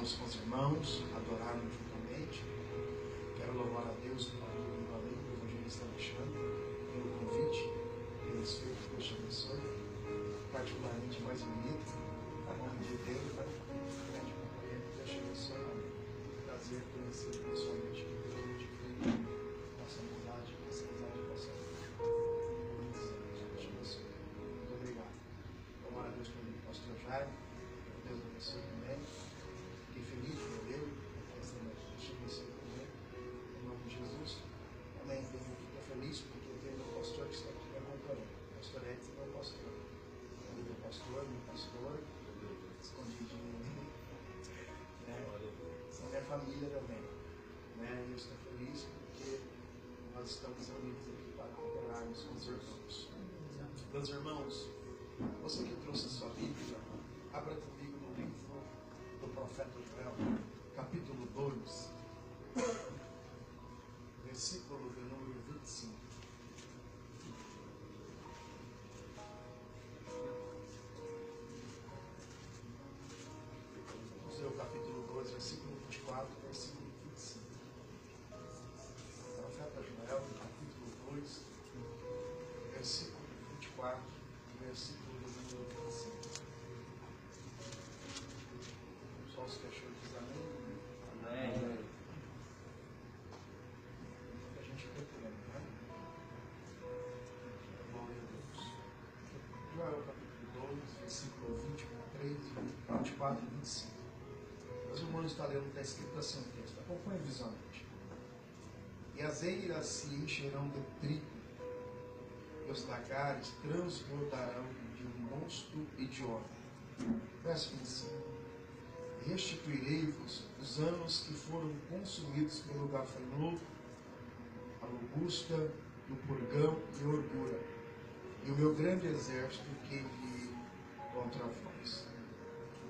estamos com os irmãos, adoraram juntamente. Quero louvar a Deus pelo além do evangelista Alexandre, pelo convite, pelos feitos, Deus te abençoe. Particularmente mais bonito, a nome de Deus, grande companheiro, Deus te abençoe. Prazer conhecer pessoalmente, nossa amizade possa Deus te abençoe. Muito obrigado. Louvar a Deus pelo pastor Jaime, Deus abençoe também. Fiquei feliz por ele, essa noite, Deus te abençoe também, em nome de Jesus. Também fico feliz porque tem o pastor que está aqui me acompanhando. O pastor Edson é o pastor. Meu pastor, minha pastora, escondidinho ali, né? São minha família também, né? Eu estou feliz porque nós estamos reunidos aqui para cooperarmos com os irmãos. Meus irmãos, você que trouxe a sua Bíblia, abra comigo no livro do profeta Joel, capítulo 2, versículo de número 25. O capítulo 2, versículo 24, versículo 25. Profeta Joel, capítulo 2, versículo 24, versículo 25. Só os que achou diz amém. Amém. A gente procurando, né? Glória a Deus. Joel, capítulo 2, versículo 23, 24 e 25. Os irmãos estão lendo, está escrito assim o texto. Acompanhe visualmente. E as eiras se encherão de trigo, e os lagares transbordarão de mosto e de óleo. Verso 25. Restituirei-vos os anos que foram consumidos pelo gafanhoto, a lobusta, o purgão e a orgulha, e o meu grande exército que vi contra vós.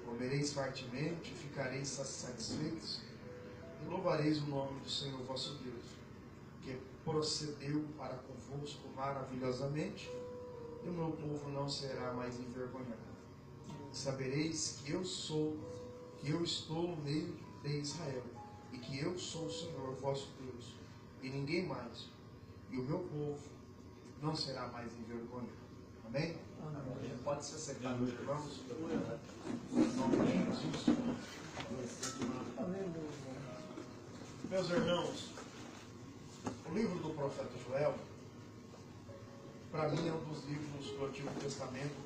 Comereis fartamente, ficareis satisfeitos, e louvareis o nome do Senhor vosso Deus, que procedeu para convosco maravilhosamente, e o meu povo não será mais envergonhado. Sabereis que eu estou no meio de Israel, e que eu sou o Senhor vosso Deus, e ninguém mais, e o meu povo não será mais envergonhado. Amém? Amém. Pode se acertar, meus irmãos. Em nome de Jesus. Meus irmãos, o livro do profeta Joel, para mim, é um dos livros do Antigo Testamento.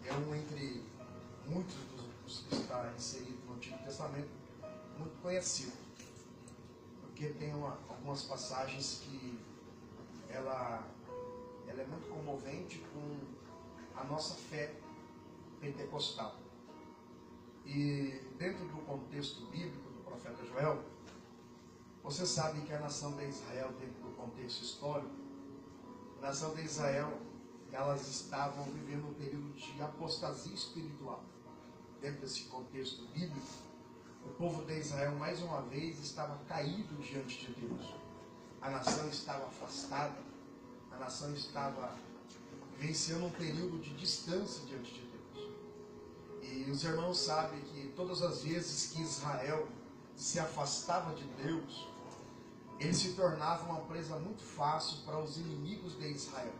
É um entre muitos dos que está inserido no Antigo Testamento, muito conhecido. Porque tem algumas passagens que ela é muito comovente com a nossa fé pentecostal. E dentro do contexto bíblico do profeta Joel, você sabe que a nação de Israel, dentro do contexto histórico, a nação de Israel, elas estavam vivendo um período de apostasia espiritual. Dentro desse contexto bíblico, o povo de Israel, mais uma vez, estava caído diante de Deus. A nação estava afastada, a nação estava vivenciando um período de distância diante de Deus. E os irmãos sabem que todas as vezes que Israel se afastava de Deus, ele se tornava uma presa muito fácil para os inimigos de Israel.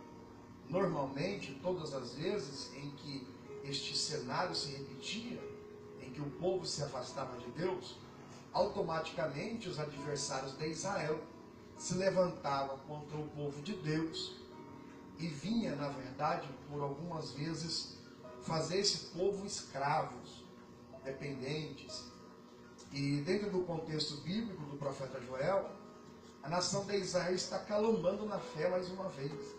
Normalmente, todas as vezes em que este cenário se repetia, em que o povo se afastava de Deus, automaticamente os adversários de Israel se levantavam contra o povo de Deus e vinha, na verdade, por algumas vezes, fazer esse povo escravos, dependentes. E dentro do contexto bíblico do profeta Joel, a nação de Israel está calombando na fé mais uma vez.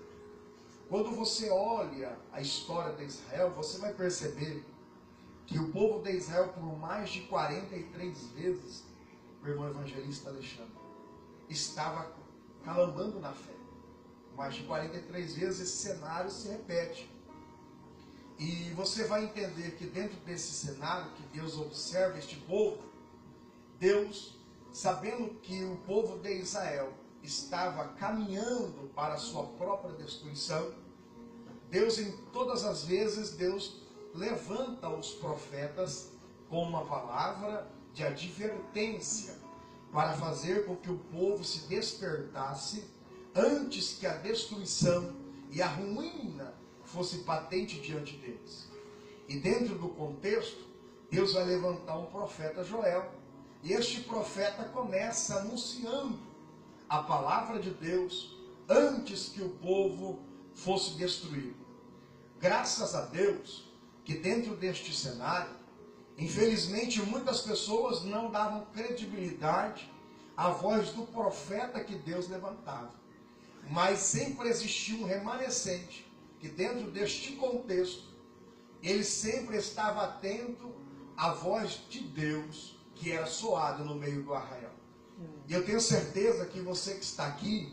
Quando você olha a história de Israel, você vai perceber que o povo de Israel, por mais de 43 vezes, o irmão evangelista Alexandre, estava calambando na fé. Mais de 43 vezes esse cenário se repete. E você vai entender que dentro desse cenário que Deus observa este povo, Deus, sabendo que o povo de Israel estava caminhando para a sua própria destruição, Deus, em todas as vezes, Deus levanta os profetas com uma palavra de advertência, para fazer com que o povo se despertasse antes que a destruição e a ruína fosse patente diante deles. E dentro do contexto, Deus vai levantar um profeta Joel. E este profeta começa anunciando a palavra de Deus antes que o povo fosse destruído. Graças a Deus que dentro deste cenário, infelizmente muitas pessoas não davam credibilidade à voz do profeta que Deus levantava. Mas sempre existiu um remanescente que dentro deste contexto, ele sempre estava atento à voz de Deus que era soada no meio do arraial. E eu tenho certeza que você que está aqui,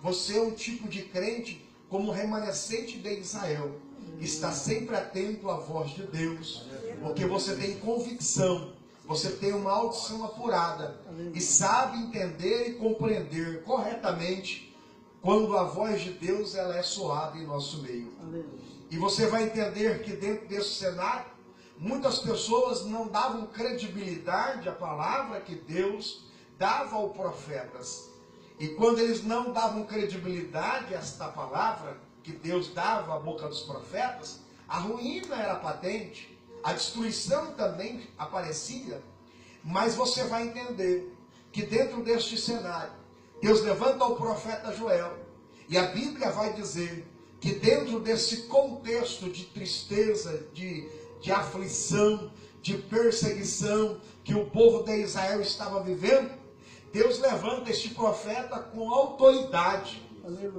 você é um tipo de crente como remanescente de Israel. Está sempre atento à voz de Deus, porque você tem convicção, você tem uma audição apurada e sabe entender e compreender corretamente quando a voz de Deus ela é soada em nosso meio. E você vai entender que dentro desse cenário, muitas pessoas não davam credibilidade à palavra que Deus dava aos profetas. E quando eles não davam credibilidade a esta palavra que Deus dava à boca dos profetas, a ruína era patente, a destruição também aparecia. Mas você vai entender que dentro deste cenário, Deus levanta o profeta Joel, e a Bíblia vai dizer que dentro desse contexto de tristeza, de aflição, de perseguição que o povo de Israel estava vivendo, Deus levanta este profeta com autoridade,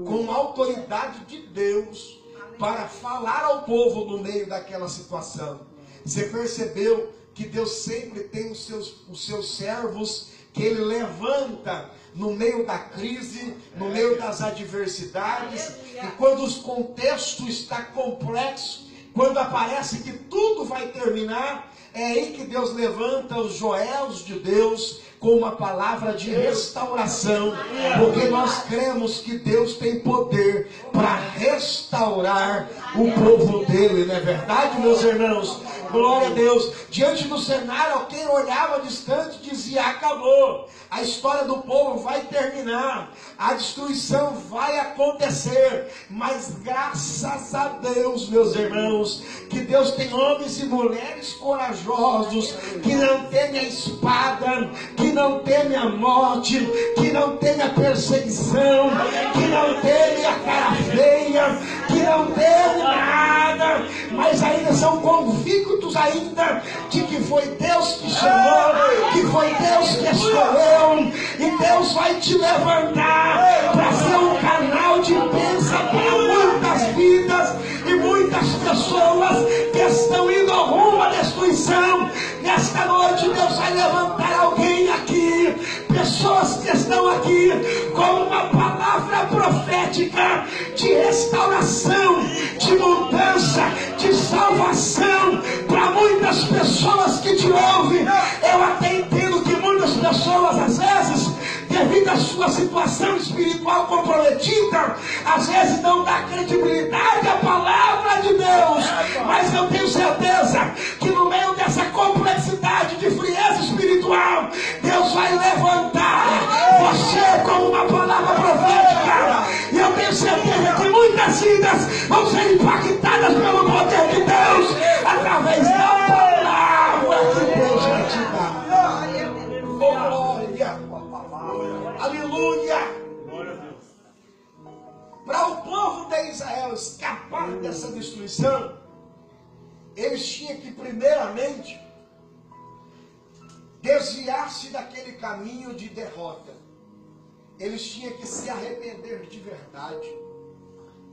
com a autoridade de Deus, para falar ao povo no meio daquela situação. Você percebeu que Deus sempre tem os seus servos que Ele levanta no meio da crise, no meio das adversidades, e quando o contexto está complexo, quando aparece que tudo vai terminar, é aí que Deus levanta os Joéus de Deus com uma palavra de restauração, porque nós cremos que Deus tem poder para restaurar o povo dele, não é verdade, meus irmãos? Glória a Deus. Diante do cenário, quem olhava distante dizia: acabou, a história do povo vai terminar, a destruição vai acontecer. Mas graças a Deus, meus irmãos, que Deus tem homens e mulheres corajosos, que não temem a espada, que não temem a morte, que não temem a perseguição, que não temem a cara feia, que não temem nada, mas ainda são convictos ainda de que foi Deus que chamou, que foi Deus que escolheu, e Deus vai te levantar para ser um canal de bênção para muitas vidas e muitas pessoas que estão indo rumo à destruição. Nesta noite Deus vai levantar alguém aqui, pessoas que estão aqui com uma palavra profética de restauração, de mudança, de salvação para muitas pessoas que te ouvem. Eu até entendo que muitas pessoas, às vezes, devido à sua situação espiritual comprometida, às vezes não dá credibilidade à palavra de Deus, mas eu tenho certeza que no meio dessa complexidade de frieza espiritual, Deus vai levantar você com uma palavra profética, e eu tenho certeza que muitas vidas vão ser impactadas pelo poder de Deus através da palavra que Deus vai te dar. Glória! Aleluia! Para o povo de Israel escapar dessa destruição, eles tinham que primeiramente desviar-se daquele caminho de derrota. Eles tinham que se arrepender de verdade.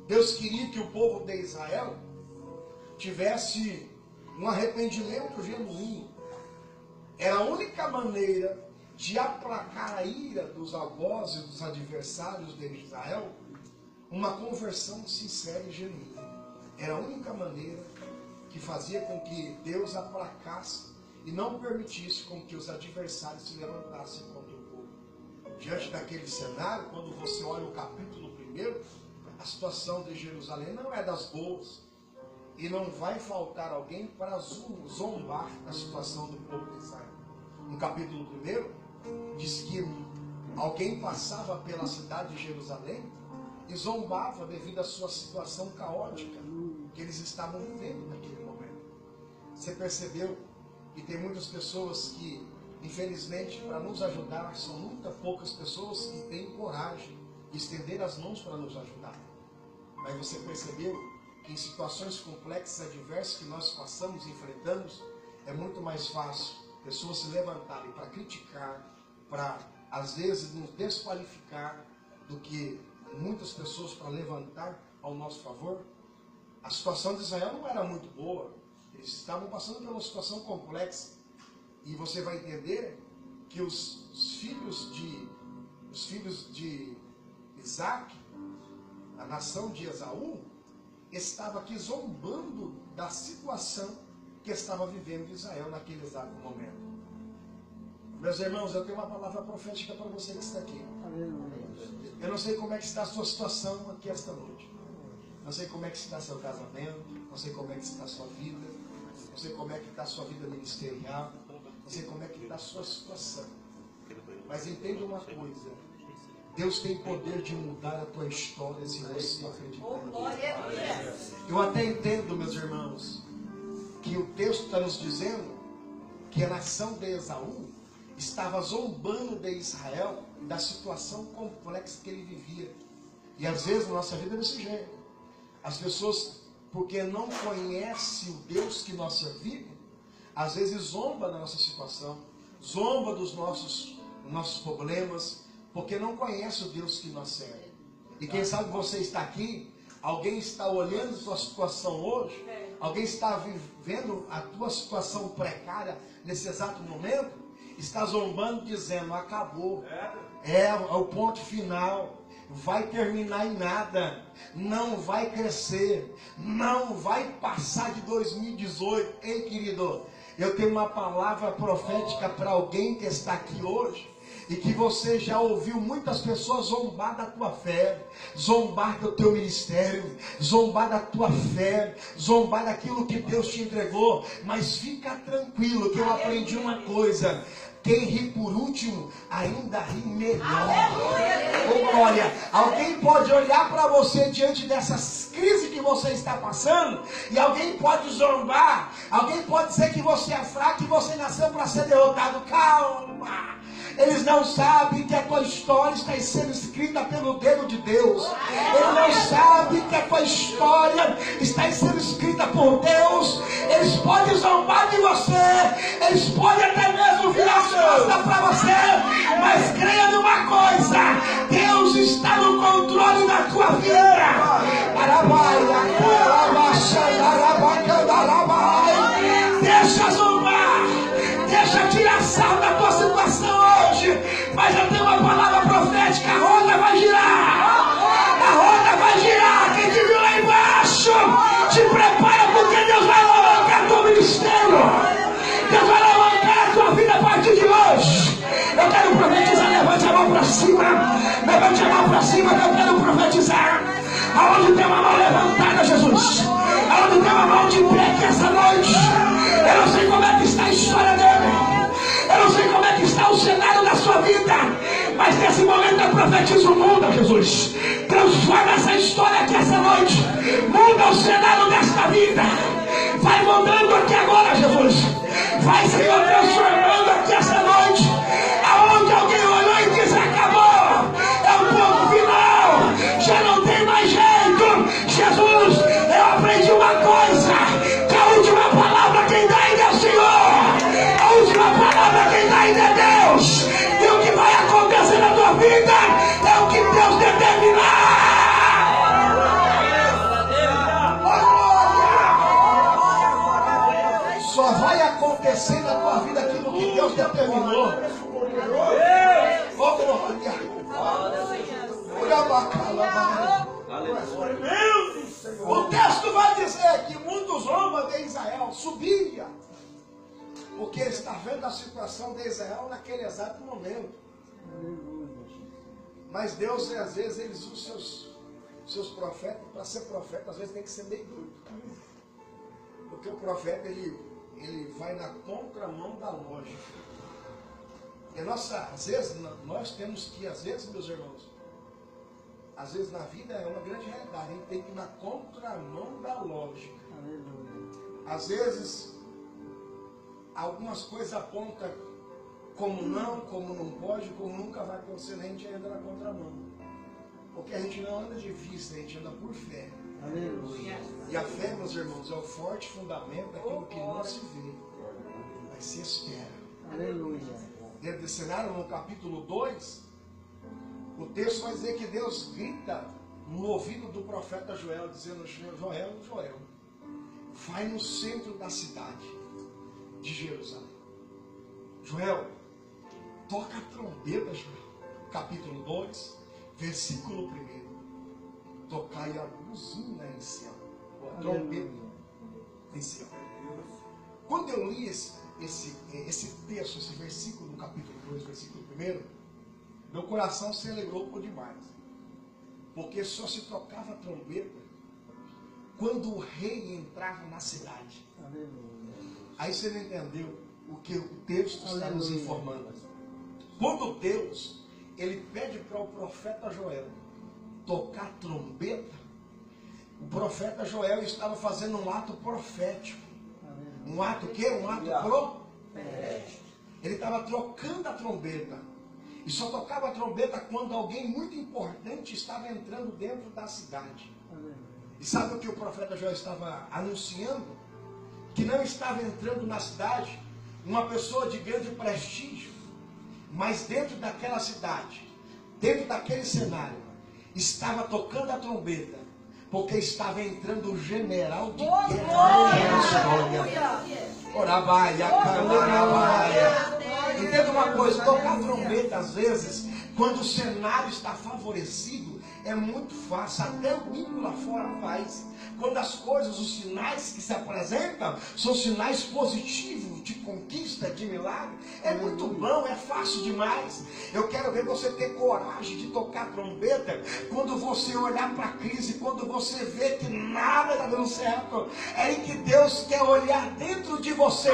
Deus queria que o povo de Israel tivesse um arrependimento genuíno. Era a única maneira de aplacar a ira dos algozes e dos adversários de Israel, uma conversão sincera e genuína. Era a única maneira que fazia com que Deus aplacasse e não permitisse com que os adversários se levantassem contra o povo. Diante daquele cenário, quando você olha o capítulo 1, a situação de Jerusalém não é das boas. E não vai faltar alguém para zombar da situação do povo de Israel. No capítulo 1, diz que alguém passava pela cidade de Jerusalém e zombava devido à sua situação caótica que eles estavam vivendo naquele momento. Você percebeu que tem muitas pessoas que, infelizmente, para nos ajudar, são muito poucas pessoas que têm coragem de estender as mãos para nos ajudar. Mas você percebeu que em situações complexas, adversas que nós passamos, enfrentamos, é muito mais fácil pessoas se levantarem para criticar, para às vezes nos desqualificar, do que muitas pessoas para levantar ao nosso favor. A situação de Israel não era muito boa, eles estavam passando por uma situação complexa. E você vai entender que os filhos de Isaac, a nação de Esaú, estava aqui zombando da situação que estava vivendo Israel naquele exato momento. Meus irmãos, eu tenho uma palavra profética para você que está aqui. Eu não sei como é que está a sua situação aqui esta noite. Não sei como é que está seu casamento, não sei como é que está a sua vida, não sei como é que está a sua vida ministerial, não sei como é que está a sua situação. Mas entenda uma coisa: Deus tem poder de mudar a tua história se você acreditar. Eu até entendo, meus irmãos, que o texto está nos dizendo que a nação de Esaú estava zombando de Israel da situação complexa que ele vivia. E às vezes na nossa vida é desse jeito. As pessoas, porque não conhecem o Deus que nós servimos, às vezes zomba da nossa situação, zomba dos nossos problemas, porque não conhece o Deus que nós servemos. E quem sabe você está aqui, alguém está olhando a sua situação hoje, alguém está vivendo a tua situação precária nesse exato momento, está zombando, dizendo: acabou, é o ponto final, vai terminar em nada, não vai crescer, não vai passar de 2018. Ei, querido, eu tenho uma palavra profética para alguém que está aqui hoje, e que você já ouviu muitas pessoas zombar da tua fé, zombar do teu ministério, zombar da tua fé, zombar daquilo que Deus te entregou. Mas fica tranquilo que eu aprendi uma coisa: quem ri por último ainda ri melhor. Ô glória! Alguém pode olhar para você diante dessas crises que você está passando, e alguém pode zombar, alguém pode dizer que você é fraco, que você nasceu para ser derrotado. Calma! Eles não sabem que a tua história está sendo escrita pelo dedo de Deus. Eles não sabem que a tua história está sendo escrita por Deus. Eles podem zombar de você, eles podem até mesmo virar as costas para você, mas creia numa coisa: Deus está no controle da tua vida. Deixa zombar, deixa tirar sal da tua situação hoje. Mas eu tenho uma palavra profética: a roda vai girar, a roda vai girar. Quem te viu lá embaixo, te prepara, porque Deus vai levantar teu ministério, Deus vai levantar a tua vida a partir de hoje. Eu quero profetizar. Levante a mão para cima, levante a mão para cima, que eu quero profetizar. Aonde tem uma mão levantada, Jesus, aonde tem uma mão de pé aqui essa noite, eu não sei como é que está a história dele, eu não sei como é que está o cenário da sua vida, mas nesse momento eu profetizo: muda, Jesus, transforma essa história aqui essa noite, muda o cenário desta vida, vai mudando aqui agora, Jesus, vai, Senhor, transformando aqui essa noite. Aonde alguém olhou e disse: acabou, é o ponto final, já não tem mais jeito. Jesus, eu aprendi uma coisa: que a última palavra quem dá ainda é o Senhor, a última palavra quem dá ainda é Deus, e o que vai acontecer na tua vida é o que Deus determinar. Só vai acontecer na tua vida aquilo que Deus determinou. O texto vai dizer que muitos homens de Israel subiam, porque está vendo a situação de Israel naquele exato momento. Mas Deus, às vezes, ele usa seus profetas. Para ser profeta, às vezes tem que ser meio doido. Porque o profeta, ele vai na contramão da lógica. E às vezes, nós temos que, às vezes, meus irmãos, às vezes na vida é uma grande realidade, a gente tem que ir na contramão da lógica. Às vezes, algumas coisas apontam como não pode, como nunca vai acontecer, a gente anda na contramão. Porque a gente não anda de vista, a gente anda por fé. Aleluia. E a fé, meus irmãos, é o forte fundamento daquilo que não se vê, mas se espera. Aleluia. Dentro desse cenário, no capítulo 2, o texto vai dizer que Deus grita no ouvido do profeta Joel, dizendo: Joel, vai no centro da cidade de Jerusalém. Joel, toca a trombeta, Joel. Capítulo 2, versículo 1. Tocai a buzina em Sião, a trombeta em Sião. Quando eu li esse texto, esse versículo, no capítulo 2, versículo 1, meu coração se alegrou por demais. Porque só se tocava a trombeta quando o rei entrava na cidade. Aí você não entendeu o que o texto está nos informando. Quando Deus, ele pede para o profeta Joel tocar a trombeta, o profeta Joel estava fazendo um ato profético. Um ato o quê? Um ato profético. Ele estava trocando a trombeta. E só tocava a trombeta quando alguém muito importante estava entrando dentro da cidade. E sabe o que o profeta Joel estava anunciando? Que não estava entrando na cidade uma pessoa de grande prestígio, mas dentro daquela cidade, dentro daquele cenário, estava tocando a trombeta, porque estava entrando o general de guerra. Orabaia, canarabaia. Entenda uma coisa, tocar a trombeta às vezes, quando o cenário está favorecido, é muito fácil, até o ímpio lá fora faz. Quando as coisas, os sinais que se apresentam, são sinais positivos, de conquista, de milagre, é muito bom, é fácil demais. Eu quero ver você ter coragem de tocar a trombeta, quando você olhar para a crise, quando você vê que nada está dando certo, é aí que Deus quer olhar dentro de você,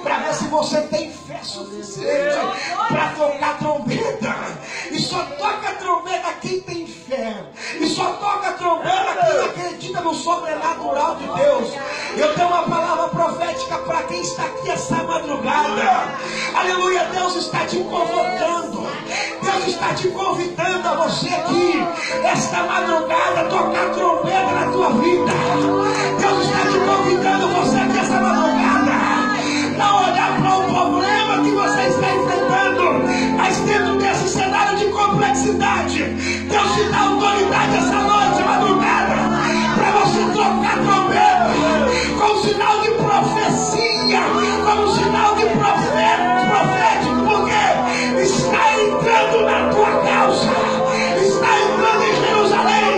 para ver se você tem fé suficiente para tocar a trombeta. E só toca a trombeta quem tem fé. E só toca a trombeta quem acredita no sobrenatural de Deus. Eu tenho uma palavra profética para quem está aqui essa madrugada. Aleluia, Deus está te convocando. Deus está te convidando a você aqui, esta madrugada, tocar a trombeta na tua vida. Deus está te convidando você aqui essa madrugada. Não olhar para o problema que você está enfrentando, mas dentro desse cenário de complexidade, Deus te dá autoridade essa noite, madrugada, para você tocar a trombeta, com sinal de profecia, como sinal de profético, porque está entrando na tua causa, está entrando em Jerusalém,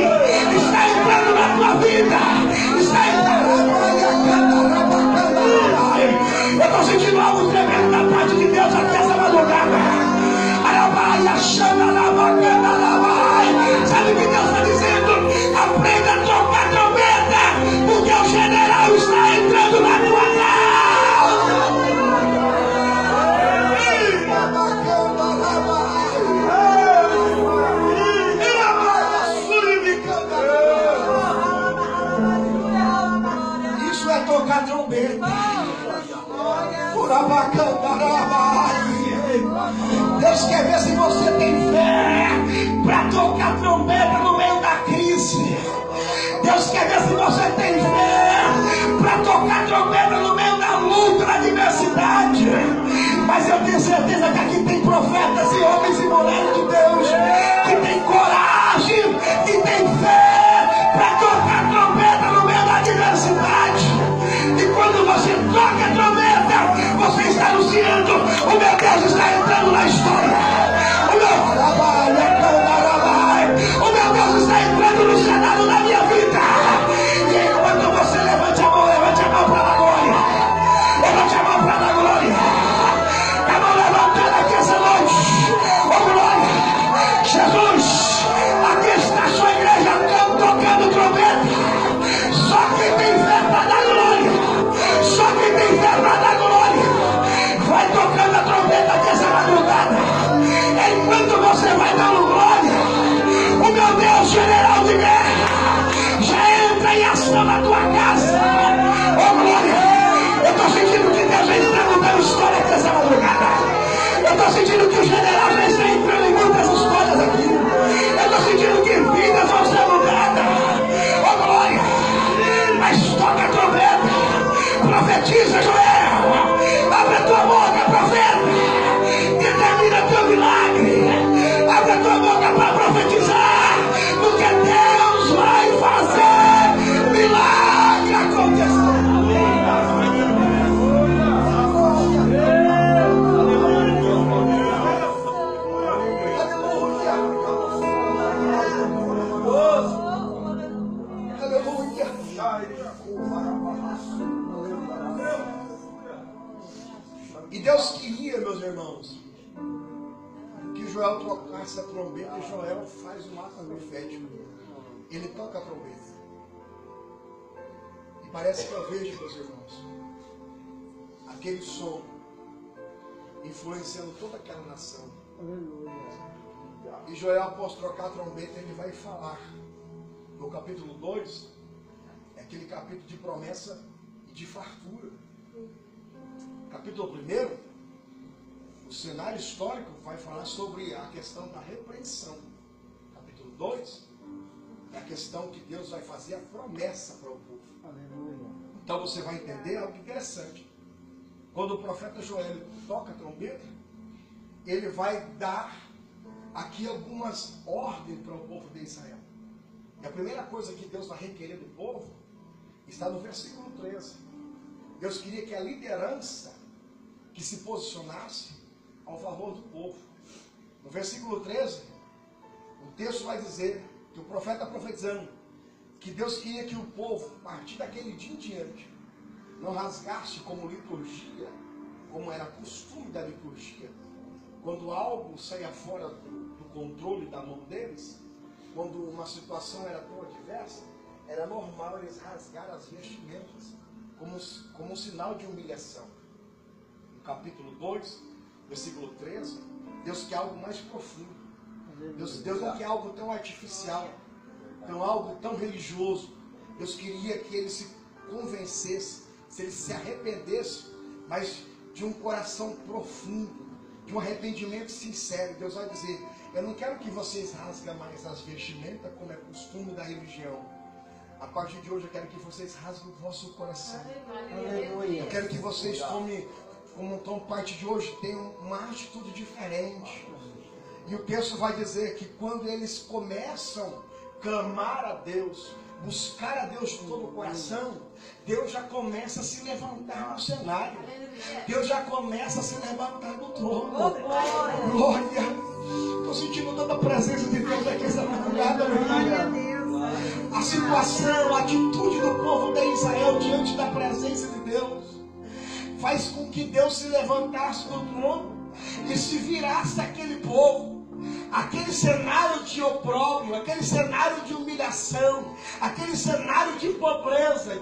está entrando na tua vida, está entrando. Eu estou sentindo algo tremendo da parte de Deus aqui essa madrugada. Sabe o que Deus está dizendo? Aprenda a tocar trombeta, porque o general está entrando na tua casa. Isso é tocar trombeta. Deus quer ver se você tem fé para tocar trombeta no meio da crise. Deus quer ver se você tem fé para tocar trombeta no meio da luta, da adversidade. Mas eu tenho certeza que aqui tem profetas e homens e mulheres de Deus que tem coragem, que tem fé para tocar trombeta no meio da adversidade. E quando você toca a trombeta, você está anunciando: o meu Deus está entrando na história. O meu Deus está entrando no cenário da minha vida. na tua casa. Oh glória! Eu estou sentindo que Deus vem levantando história aqui essa madrugada. Eu estou sentindo que o general já está entrando em muitas histórias aqui. Eu estou sentindo que vidas vão ser mudadas. Oh glória! Mas toca a trombeta. Profetiza, Joel. Abre a tua boca, profeta. Determina teu milagre. Abre a tua boca para profetizar. Porque Deus vai fazer milagre acontecer. E Deus queria, meus irmãos, que Joel tocasse a trombeta, e Joel faz um ato profético. Ele toca a trombeta. E parece que eu vejo, meus irmãos, aquele som influenciando toda aquela nação. E Joel, após trocar a trombeta, ele vai falar. No capítulo 2, é aquele capítulo de promessa e de fartura. Capítulo 1, o cenário histórico vai falar sobre a questão da repreensão. Capítulo 2, é a questão que Deus vai fazer a promessa para o povo. Aleluia. Então você vai entender algo interessante. Quando o profeta Joel toca a trombeta, ele vai dar aqui algumas ordens para o povo de Israel. E a primeira coisa que Deus vai requerer do povo está no versículo 13. Deus queria que a liderança que se posicionasse ao favor do povo. No versículo 13, o texto vai dizer que o profeta está profetizando que Deus queria que o povo, a partir daquele dia em diante, não rasgasse como liturgia, como era costume da liturgia, quando algo saía fora do controle da mão deles, quando uma situação era tão adversa, era normal eles rasgarem as vestimentas, como um sinal de humilhação. No capítulo 2, versículo 13, Deus quer algo mais profundo. Deus não quer algo tão artificial, algo tão religioso. Deus queria que ele se convencesse, se ele se arrependesse, mas de um coração profundo, de um arrependimento sincero. Deus vai dizer: eu não quero que vocês rasguem mais as vestimentas, como é costume da religião. A partir de hoje eu quero que vocês rasguem o vosso coração. Eu quero que vocês como parte de hoje, tenham uma atitude diferente. E o texto vai dizer que quando eles começam a clamar a Deus, buscar a Deus de todo o coração, Deus já começa a se levantar no cenário. Deus já começa a se levantar no trono. Glória! Estou sentindo toda a presença de Deus aqui essa madrugada. A situação, a atitude do povo de Israel diante da presença de Deus faz com que Deus se levantasse do trono e se virasse aquele povo. Aquele cenário de opróbrio, aquele cenário de humilhação, aquele cenário de pobreza,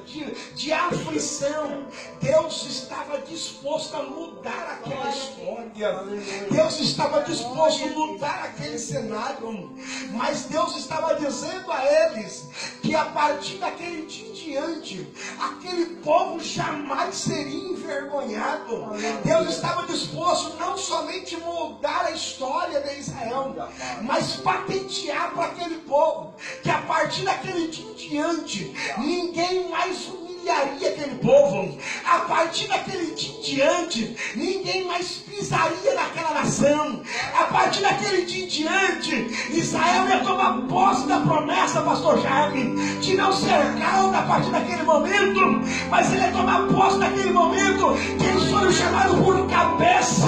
de aflição, Deus estava disposto a mudar aquela história. Deus estava disposto a mudar aquele cenário. Mas Deus estava dizendo a eles que a partir daquele dia em diante, aquele povo jamais seria envergonhado. Deus estava disposto não somente a mudar a história de Israel, mas patentear para aquele povo que a partir daquele dia em diante ninguém mais humilharia aquele povo. A partir daquele dia em diante ninguém mais pisaria naquela nação. A partir daquele dia em diante Israel ia tomar posse da promessa, pastor Jaime, de não ser cauda a partir daquele momento, mas ele ia tomar posse daquele momento que eles foram chamados por cabeça.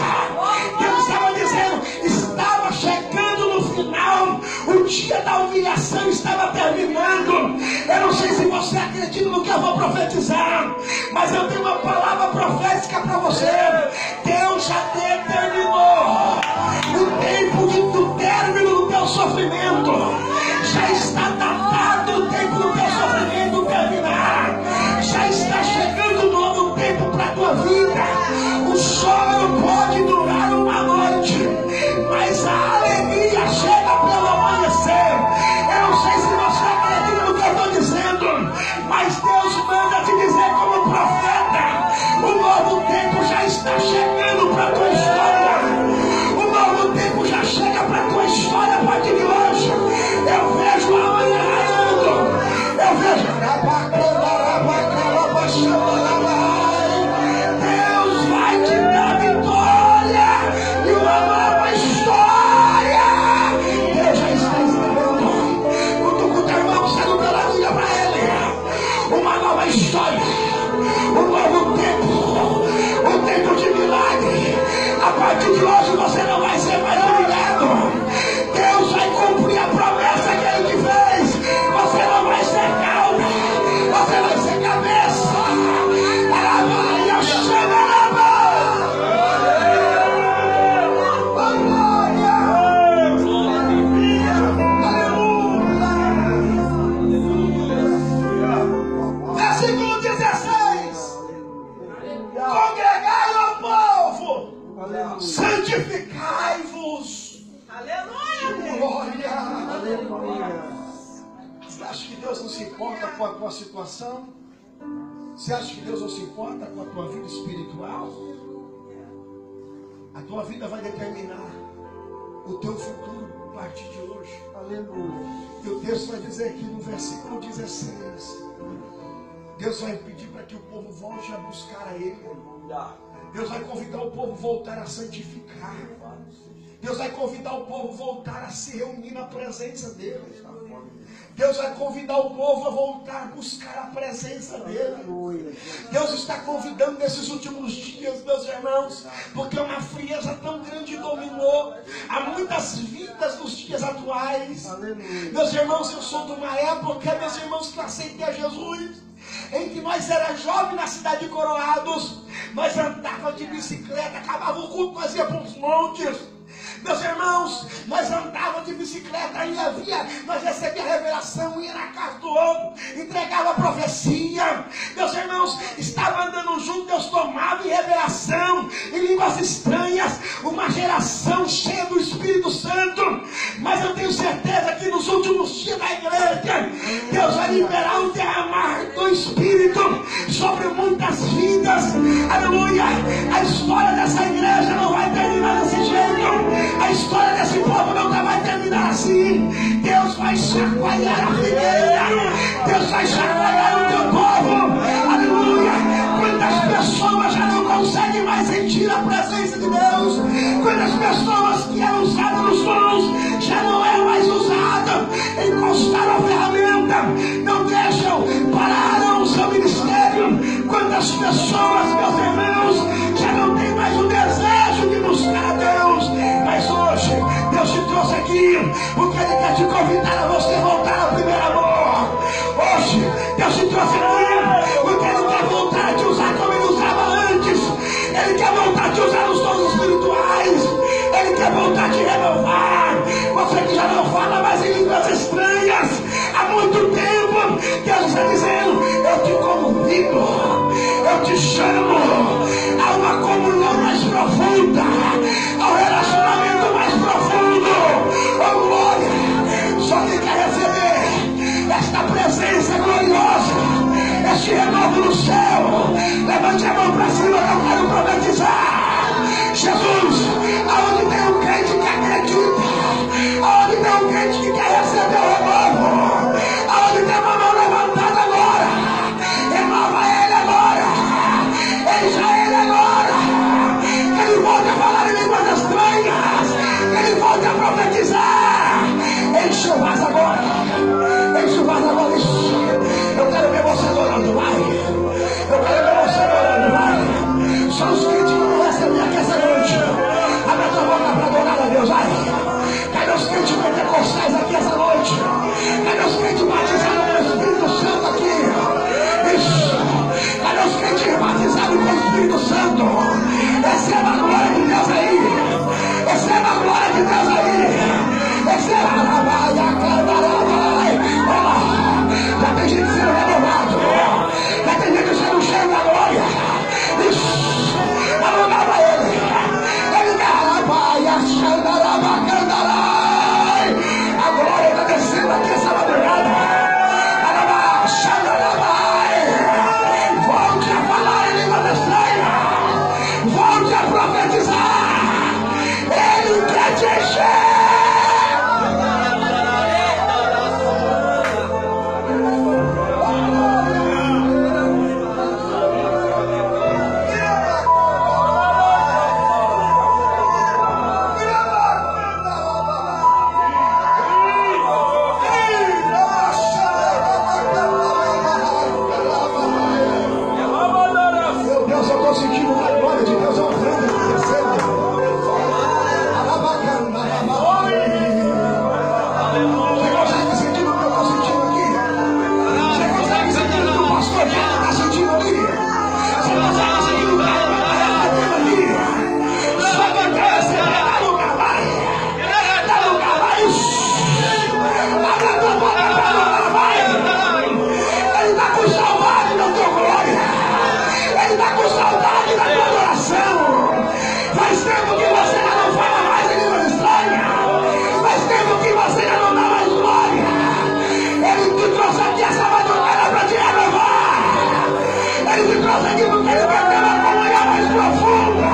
Deus estava dizendo, estava chegando no final, o dia da humilhação estava terminando. Eu não sei se você acredita no que eu vou profetizar, mas eu tenho uma palavra profética para você. Deus já determinou o tempo do término do teu sofrimento. Já está datado o tempo do teu sofrimento terminar. Já está chegando um novo tempo para a tua vida. O choro pode durar uma noite, mas a alegria chega pelo amanhecer. Eu não sei se você acredita no que eu estou dizendo, mas Deus te dizer como profeta, o novo tempo já está chegando para a tua história. O novo tempo já chega para a tua história a partir de hoje. Eu vejo amanhã raiando. Eu vejo Deus vai te dar vitória e uma nova história. Deus já está escrevendo. O teu irmão saindo pela vida para ele. Uma nova história. Um novo tempo. Um tempo de milagre. A partir de hoje você não vai ser mais humilhado. Deus vai cumprir a promessa que Ele te fez. Você não vai ser cauda, você vai ser cabeça. Aleluia, versículo 16. Congregai o povo, santificai-vos. Aleluia! Glória! Aleluia! Você acha que Deus não se importa com a tua situação? Você acha que Deus não se importa com a tua vida espiritual? A tua vida vai determinar o teu futuro a partir de hoje. Aleluia! E o texto vai dizer aqui no versículo 16: Deus vai pedir para que o povo volte a buscar a Ele. Deus vai convidar o povo a voltar a santificar. Deus vai convidar o povo a voltar a se reunir na presença dEle. Deus vai convidar o povo a voltar a buscar a presença dEle. Deus está convidando nesses últimos dias, meus irmãos, porque uma frieza tão grande dominou há muitas vidas nos dias atuais. Meus irmãos, eu sou de uma época, meus irmãos, que eu aceitei a Jesus, em que nós era jovens na cidade de Coroados, nós andávamos de bicicleta, acabava o culto, nós ia para os montes. Meus irmãos, nós andávamos de bicicleta, nós recebíamos a revelação, ia na casa do outro, entregava a profecia. Meus irmãos, estava andando junto, Deus tomava em revelação, em línguas estranhas, uma geração cheia do Espírito Santo. Mas eu tenho certeza que nos últimos dias da igreja, Deus vai liberar o derramar do Espírito sobre muitas vidas. Aleluia! A história dessa igreja não vai terminar desse jeito. A história desse povo não vai terminar assim. Deus vai chacoalhar a figueira. Deus vai chacoalhar o teu povo. Aleluia! Quantas pessoas já não conseguem mais sentir a presença de Deus. Quantas pessoas que eram usadas nos dons já não é mais usada. Encostaram a ferramenta. Não deixam, pararam o seu ministério. Quantas pessoas, meus irmãos, já não tem mais o desejo de buscar a Deus. Mas hoje, Deus te trouxe aqui, porque Ele quer te convidar a você voltar ao primeiro amor. Hoje, Deus te trouxe aqui, porque Ele quer voltar a te usar como Ele usava antes. Ele quer voltar a te usar nos dons espirituais. Ele quer voltar a te renovar. Você que já não fala mais em línguas estranhas há muito tempo, Deus está dizendo: eu te convido, eu te chamo a uma comunhão mais profunda, ao relacionamento mais profundo. Oh glória! Só quem quer receber esta presença gloriosa, este renovo no céu, levante a mão para cima que eu quero profetizar. Jesus, aonde tem um crente que acredita, aonde tem um crente que quer receber o renovo, aonde tem uma mão levantada agora, renova ele agora, encha ele agora, que ele volte a falar em línguas estranhas, que ele volte a profetizar. Enche o vaso agora, enche o vaso agora. Eu quero ver você adorando, vai. Eu quero ver você adorando, vai. Só os crentes que não recebem aqui essa noite, abre a tua boca para adorar a Deus, vai. Cadê os crentes pentecostais aqui essa noite? Cadê os crentes batizados com o Espírito Santo aqui? Isso. Cadê os crentes batizados com o Espírito Santo? Receba a glória de Deus aí. Receba a glória de Deus aí. Receba a glória. Já tem gente sendo renovado. Já tem gente sendo cheio da glória. Isso. Alugava ele. Ele garrabaia, xandaraba, candarai. A glória está descendo aqui essa madrugada. Alaba, xandarabai. prosseguimos, quero bater uma comunhão mais profunda.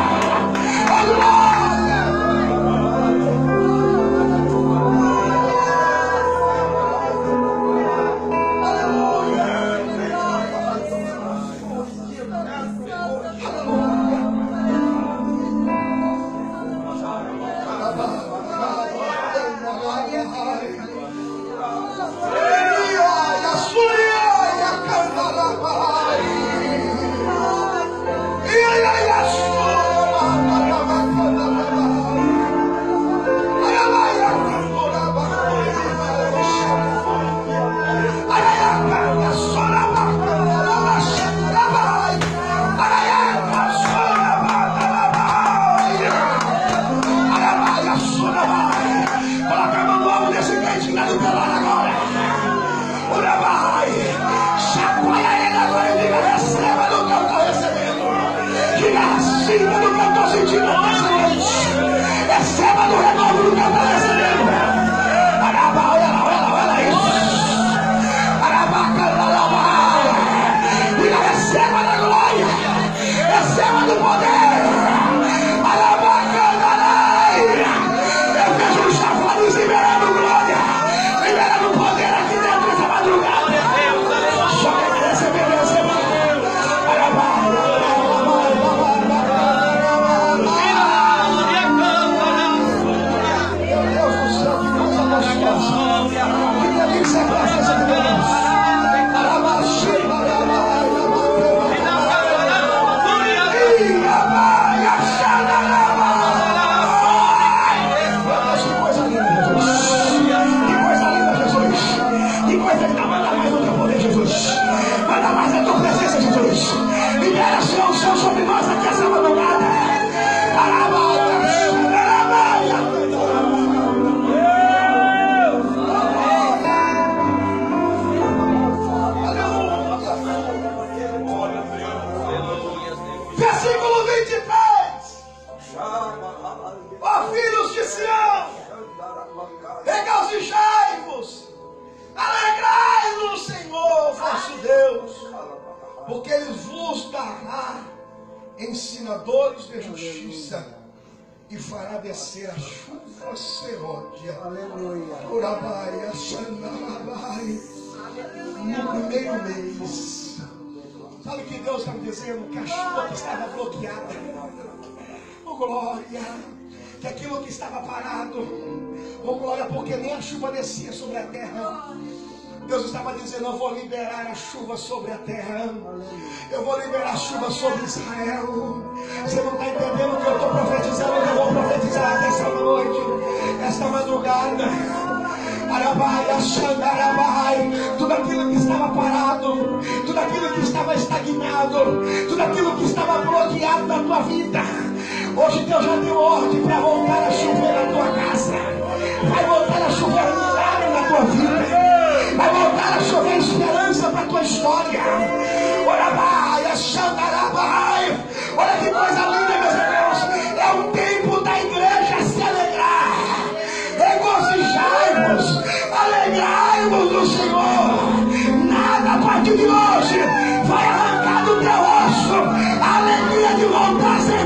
Oh, glória! Receba do renovo do que eu estou recebendo. Araba, olha isso. Araba, receba da glória. Receba do poder. Araba, eu vejo os chafariz liberando glória. Liberando poder aqui dentro dessa madrugada. Só quer receber. Araba. Versículo 23. Ó filhos de Sião, regozijai-vos, alegrai-vos no Senhor vosso Deus, porque Ele vos dará ensinadores de justiça e fará descer a chuva serôdia. Aleluia. No primeiro mês. Sabe o que Deus está me dizendo? Que a chuva que estava bloqueada, oh glória, que aquilo que estava parado, oh glória, porque nem a chuva descia sobre a terra. Deus estava dizendo: eu vou liberar a chuva sobre a terra. Eu vou liberar a chuva sobre Israel. Você não está entendendo o que eu estou profetizando? Eu vou profetizar essa noite, esta madrugada. Tudo aquilo que estava parado, tudo aquilo que estava estagnado, tudo aquilo que estava bloqueado na tua vida, hoje Deus já deu ordem para voltar a chover na tua casa. Vai voltar a chover milagre na tua vida. Vai voltar a chover esperança para a tua história. Olha que coisa linda, meus irmãos. É o tempo da igreja se alegrar. Regozijai-vos, alegrai-vos no Senhor. Nada a partir de hoje vai arrancar do teu osso a alegria de voltar a ser